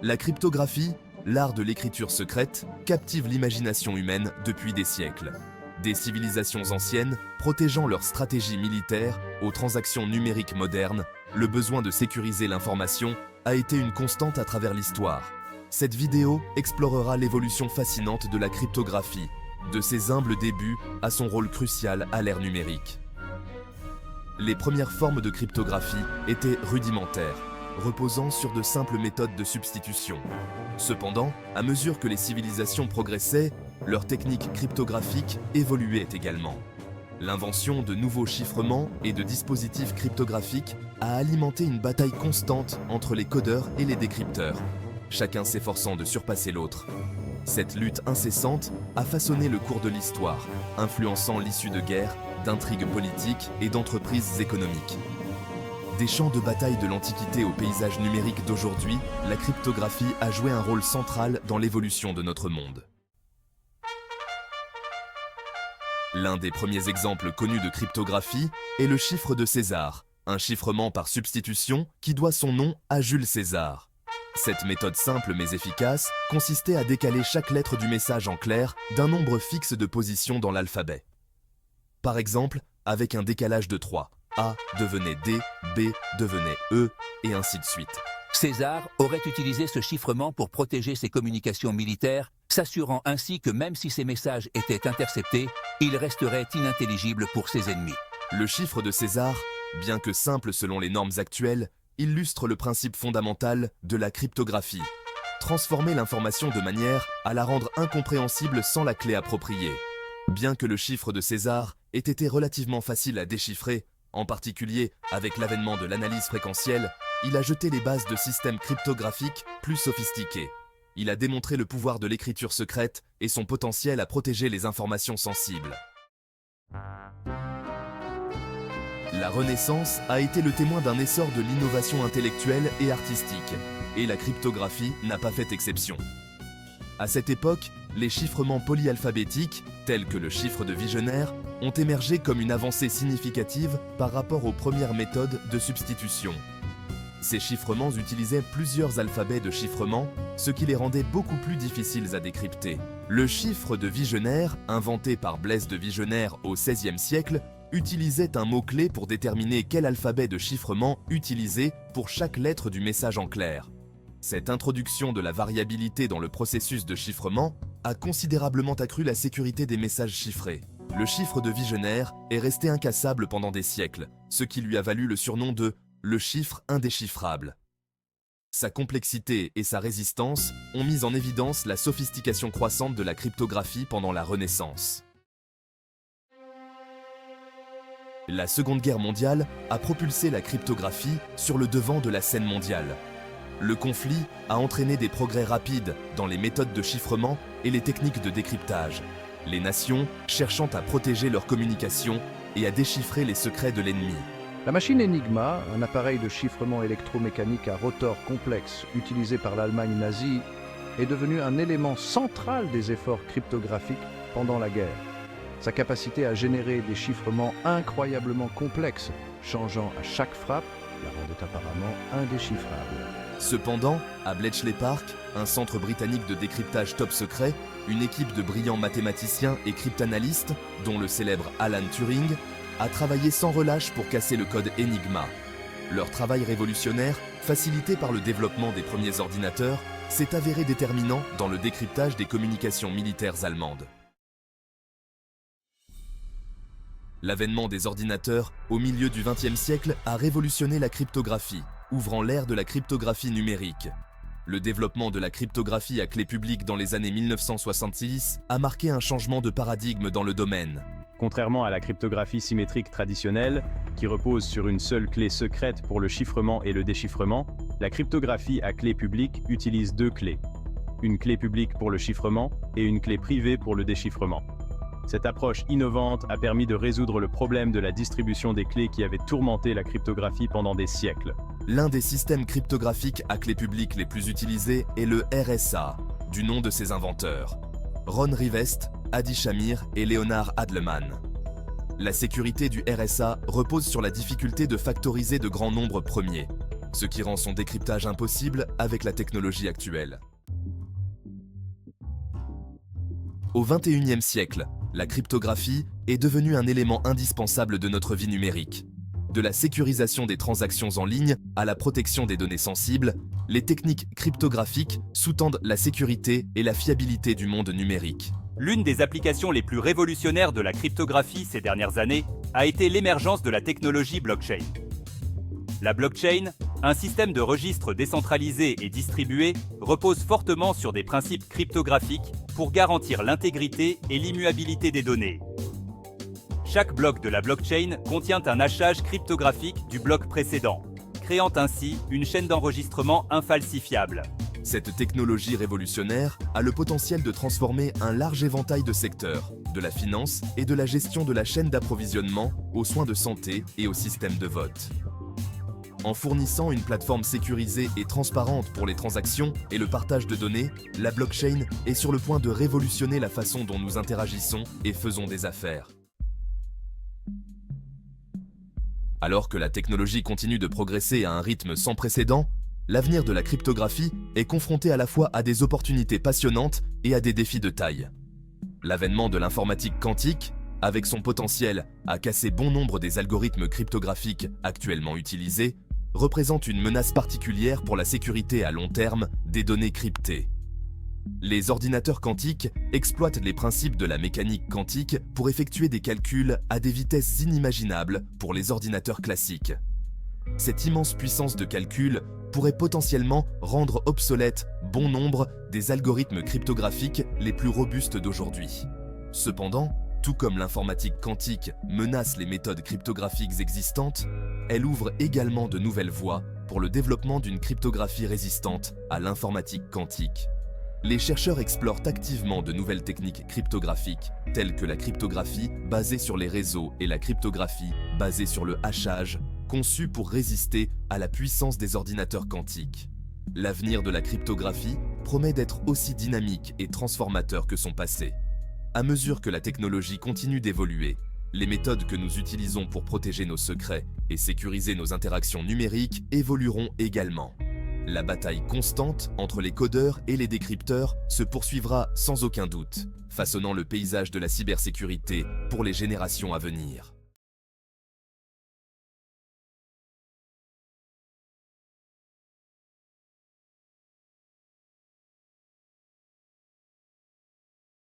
La cryptographie, l'art de l'écriture secrète, captive l'imagination humaine depuis des siècles. Des civilisations anciennes, protégeant leur stratégie militaire aux transactions numériques modernes, le besoin de sécuriser l'information a été une constante à travers l'histoire. Cette vidéo explorera l'évolution fascinante de la cryptographie, de ses humbles débuts à son rôle crucial à l'ère numérique. Les premières formes de cryptographie étaient rudimentaires, reposant sur de simples méthodes de substitution. Cependant, à mesure que les civilisations progressaient, leurs techniques cryptographiques évoluaient également. L'invention de nouveaux chiffrements et de dispositifs cryptographiques a alimenté une bataille constante entre les codeurs et les décrypteurs, chacun s'efforçant de surpasser l'autre. Cette lutte incessante a façonné le cours de l'histoire, influençant l'issue de guerres, d'intrigues politiques et d'entreprises économiques. Des champs de bataille de l'Antiquité au paysage numérique d'aujourd'hui, la cryptographie a joué un rôle central dans l'évolution de notre monde. L'un des premiers exemples connus de cryptographie est le chiffre de César, un chiffrement par substitution qui doit son nom à Jules César. Cette méthode simple mais efficace consistait à décaler chaque lettre du message en clair d'un nombre fixe de positions dans l'alphabet. Par exemple, avec un décalage de 3, A devenait D, B devenait E, et ainsi de suite. César aurait utilisé ce chiffrement pour protéger ses communications militaires, s'assurant ainsi que même si ses messages étaient interceptés, ils resteraient inintelligibles pour ses ennemis. Le chiffre de César, bien que simple selon les normes actuelles, illustre le principe fondamental de la cryptographie. Transformer l'information de manière à la rendre incompréhensible sans la clé appropriée. Bien que le chiffre de César ait été relativement facile à déchiffrer, en particulier avec l'avènement de l'analyse fréquentielle, il a jeté les bases de systèmes cryptographiques plus sophistiqués. Il a démontré le pouvoir de l'écriture secrète et son potentiel à protéger les informations sensibles. La Renaissance a été le témoin d'un essor de l'innovation intellectuelle et artistique, et la cryptographie n'a pas fait exception. À cette époque, les chiffrements polyalphabétiques, tels que le chiffre de Vigenère, ont émergé comme une avancée significative par rapport aux premières méthodes de substitution. Ces chiffrements utilisaient plusieurs alphabets de chiffrement, ce qui les rendait beaucoup plus difficiles à décrypter. Le chiffre de Vigenère, inventé par Blaise de Vigenère au XVIe siècle, utilisait un mot-clé pour déterminer quel alphabet de chiffrement utiliser pour chaque lettre du message en clair. Cette introduction de la variabilité dans le processus de chiffrement a considérablement accru la sécurité des messages chiffrés. Le chiffre de Vigenère est resté incassable pendant des siècles, ce qui lui a valu le surnom de « le chiffre indéchiffrable ». Sa complexité et sa résistance ont mis en évidence la sophistication croissante de la cryptographie pendant la Renaissance. La Seconde Guerre mondiale a propulsé la cryptographie sur le devant de la scène mondiale. Le conflit a entraîné des progrès rapides dans les méthodes de chiffrement et les techniques de décryptage, les nations cherchant à protéger leurs communications et à déchiffrer les secrets de l'ennemi. La machine Enigma, un appareil de chiffrement électromécanique à rotor complexe utilisé par l'Allemagne nazie, est devenu un élément central des efforts cryptographiques pendant la guerre. Sa capacité à générer des chiffrements incroyablement complexes, changeant à chaque frappe, la rendait apparemment indéchiffrable. Cependant, à Bletchley Park, un centre britannique de décryptage top secret, une équipe de brillants mathématiciens et cryptanalystes, dont le célèbre Alan Turing, a travaillé sans relâche pour casser le code Enigma. Leur travail révolutionnaire, facilité par le développement des premiers ordinateurs, s'est avéré déterminant dans le décryptage des communications militaires allemandes. L'avènement des ordinateurs au milieu du XXe siècle a révolutionné la cryptographie, ouvrant l'ère de la cryptographie numérique. Le développement de la cryptographie à clé publique dans les années 1966 a marqué un changement de paradigme dans le domaine. Contrairement à la cryptographie symétrique traditionnelle, qui repose sur une seule clé secrète pour le chiffrement et le déchiffrement, la cryptographie à clé publique utilise deux clés. Une clé publique pour le chiffrement et une clé privée pour le déchiffrement. Cette approche innovante a permis de résoudre le problème de la distribution des clés qui avait tourmenté la cryptographie pendant des siècles. L'un des systèmes cryptographiques à clé publique les plus utilisés est le RSA, du nom de ses inventeurs, Ron Rivest, Adi Shamir et Leonard Adleman. La sécurité du RSA repose sur la difficulté de factoriser de grands nombres premiers. ce qui rend son décryptage impossible avec la technologie actuelle. Au XXIe siècle, la cryptographie est devenue un élément indispensable de notre vie numérique. De la sécurisation des transactions en ligne à la protection des données sensibles, les techniques cryptographiques sous-tendent la sécurité et la fiabilité du monde numérique. L'une des applications les plus révolutionnaires de la cryptographie ces dernières années a été l'émergence de la technologie blockchain. La blockchain, un système de registres décentralisé et distribué, repose fortement sur des principes cryptographiques pour garantir l'intégrité et l'immuabilité des données. Chaque bloc de la blockchain contient un hachage cryptographique du bloc précédent, créant ainsi une chaîne d'enregistrement infalsifiable. Cette technologie révolutionnaire a le potentiel de transformer un large éventail de secteurs, de la finance et de la gestion de la chaîne d'approvisionnement aux soins de santé et au système de vote. En fournissant une plateforme sécurisée et transparente pour les transactions et le partage de données, la blockchain est sur le point de révolutionner la façon dont nous interagissons et faisons des affaires. Alors que la technologie continue de progresser à un rythme sans précédent, l'avenir de la cryptographie est confronté à la fois à des opportunités passionnantes et à des défis de taille. L'avènement de l'informatique quantique, avec son potentiel à casser bon nombre des algorithmes cryptographiques actuellement utilisés, représente une menace particulière pour la sécurité à long terme des données cryptées. Les ordinateurs quantiques exploitent les principes de la mécanique quantique pour effectuer des calculs à des vitesses inimaginables pour les ordinateurs classiques. Cette immense puissance de calcul pourrait potentiellement rendre obsolètes bon nombre des algorithmes cryptographiques les plus robustes d'aujourd'hui. Cependant, tout comme l'informatique quantique menace les méthodes cryptographiques existantes, elle ouvre également de nouvelles voies pour le développement d'une cryptographie résistante à l'informatique quantique. Les chercheurs explorent activement de nouvelles techniques cryptographiques, telles que la cryptographie basée sur les réseaux et la cryptographie basée sur le hachage, conçues pour résister à la puissance des ordinateurs quantiques. L'avenir de la cryptographie promet d'être aussi dynamique et transformateur que son passé. À mesure que la technologie continue d'évoluer, les méthodes que nous utilisons pour protéger nos secrets et sécuriser nos interactions numériques évolueront également. La bataille constante entre les codeurs et les décrypteurs se poursuivra sans aucun doute, façonnant le paysage de la cybersécurité pour les générations à venir.